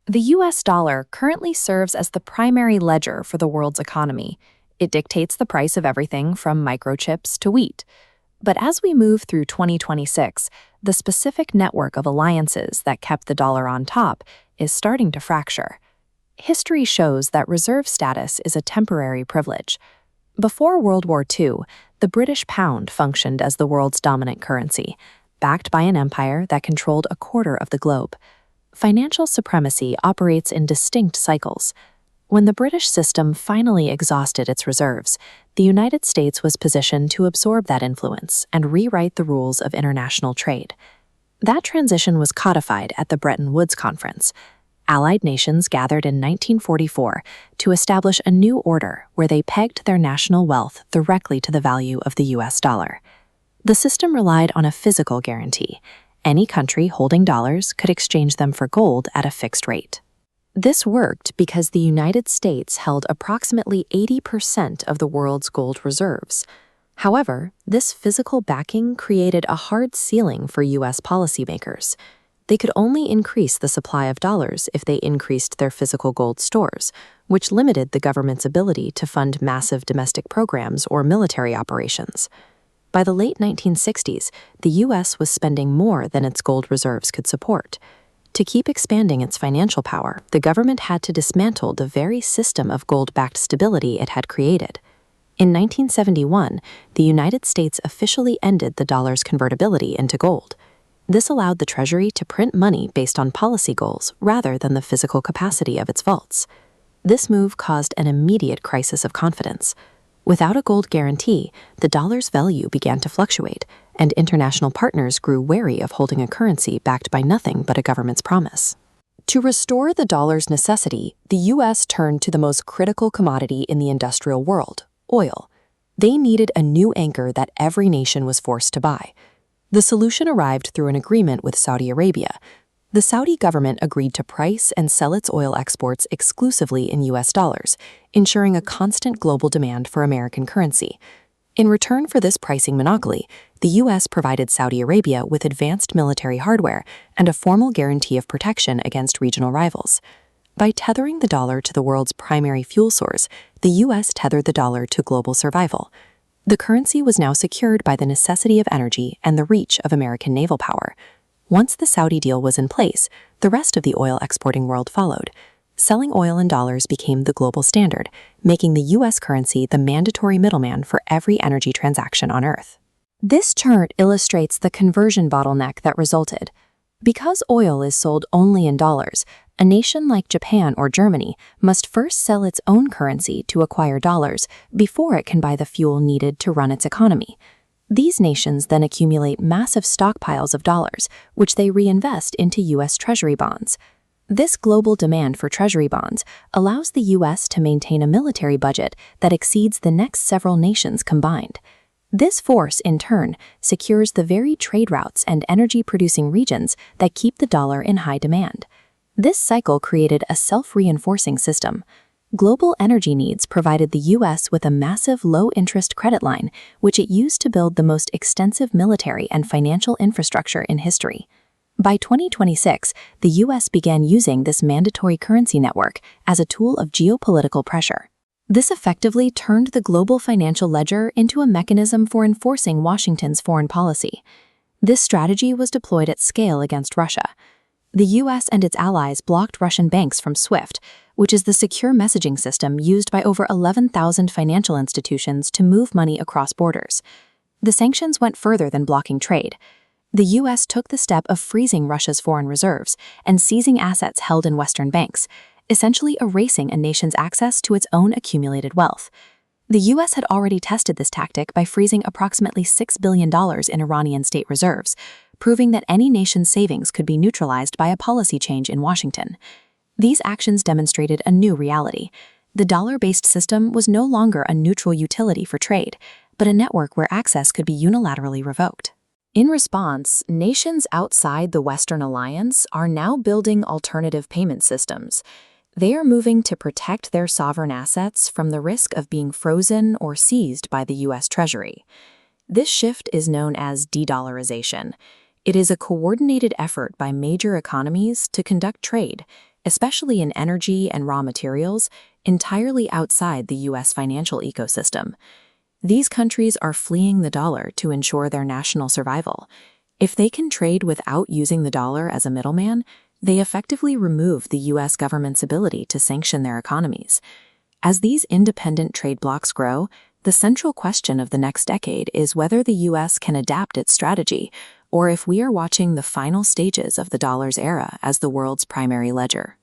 The US dollar currently serves as the primary ledger for the world's economy. It dictates the price of everything from microchips to wheat. But as we move through 2026, the specific network of alliances that kept the dollar on top is starting to fracture. History shows that reserve status is a temporary privilege. Before World War II, the British pound functioned as the world's dominant currency, backed by an empire that controlled a quarter of the globe. Financial supremacy operates in distinct cycles. When the British system finally exhausted its reserves, the United States was positioned to absorb that influence and rewrite the rules of international trade. That transition was codified at the Bretton Woods Conference. Allied nations gathered in 1944 to establish a new order where they pegged their national wealth directly to the value of the US dollar. The system relied on a physical guarantee. Any country holding dollars could exchange them for gold at a fixed rate. This worked because the United States held approximately 80% of the world's gold reserves. However, this physical backing created a hard ceiling for U.S. policymakers. They could only increase the supply of dollars if they increased their physical gold stores, which limited the government's ability to fund massive domestic programs or military operations. By the late 1960s, the U.S. was spending more than its gold reserves could support. To keep expanding its financial power, the government had to dismantle the very system of gold-backed stability it had created. In 1971, the United States officially ended the dollar's convertibility into gold. This allowed the Treasury to print money based on policy goals rather than the physical capacity of its vaults. This move caused an immediate crisis of confidence. Without a gold guarantee, the dollar's value began to fluctuate, and international partners grew wary of holding a currency backed by nothing but a government's promise. To restore the dollar's necessity, the U.S. turned to the most critical commodity in the industrial world, oil. They needed a new anchor that every nation was forced to buy. The solution arrived through an agreement with Saudi Arabia. The Saudi government agreed to price and sell its oil exports exclusively in U.S. dollars, ensuring a constant global demand for American currency. In return for this pricing monopoly, the U.S. provided Saudi Arabia with advanced military hardware and a formal guarantee of protection against regional rivals. By tethering the dollar to the world's primary fuel source, the U.S. tethered the dollar to global survival. The currency was now secured by the necessity of energy and the reach of American naval power. Once the Saudi deal was in place, the rest of the oil-exporting world followed. Selling oil in dollars became the global standard, making the U.S. currency the mandatory middleman for every energy transaction on Earth. This chart illustrates the conversion bottleneck that resulted. Because oil is sold only in dollars, a nation like Japan or Germany must first sell its own currency to acquire dollars before it can buy the fuel needed to run its economy. These nations then accumulate massive stockpiles of dollars, which they reinvest into U.S. Treasury bonds. This global demand for Treasury bonds allows the U.S. to maintain a military budget that exceeds the next several nations combined. This force, in turn, secures the very trade routes and energy-producing regions that keep the dollar in high demand. This cycle created a self-reinforcing system. Global energy needs provided the U.S. with a massive low-interest credit line, which it used to build the most extensive military and financial infrastructure in history. By 2026, the U.S. began using this mandatory currency network as a tool of geopolitical pressure. This effectively turned the global financial ledger into a mechanism for enforcing Washington's foreign policy. This strategy was deployed at scale against Russia. The U.S. and its allies blocked Russian banks from SWIFT, which is the secure messaging system used by over 11,000 financial institutions to move money across borders. The sanctions went further than blocking trade. The U.S. took the step of freezing Russia's foreign reserves and seizing assets held in Western banks, essentially erasing a nation's access to its own accumulated wealth. The U.S. had already tested this tactic by freezing approximately $6 billion in Iranian state reserves, proving that any nation's savings could be neutralized by a policy change in Washington. These actions demonstrated a new reality. The dollar-based system was no longer a neutral utility for trade, but a network where access could be unilaterally revoked. In response, nations outside the Western alliance are now building alternative payment systems. They are moving to protect their sovereign assets from the risk of being frozen or seized by the U.S. Treasury. This shift is known as de-dollarization. It is a coordinated effort by major economies to conduct trade, especially in energy and raw materials, entirely outside the U.S. financial ecosystem. These countries are fleeing the dollar to ensure their national survival. If they can trade without using the dollar as a middleman, they effectively remove the U.S. government's ability to sanction their economies. As these independent trade blocs grow, the central question of the next decade is whether the U.S. can adapt its strategy, or if we are watching the final stages of the dollar's era as the world's primary ledger.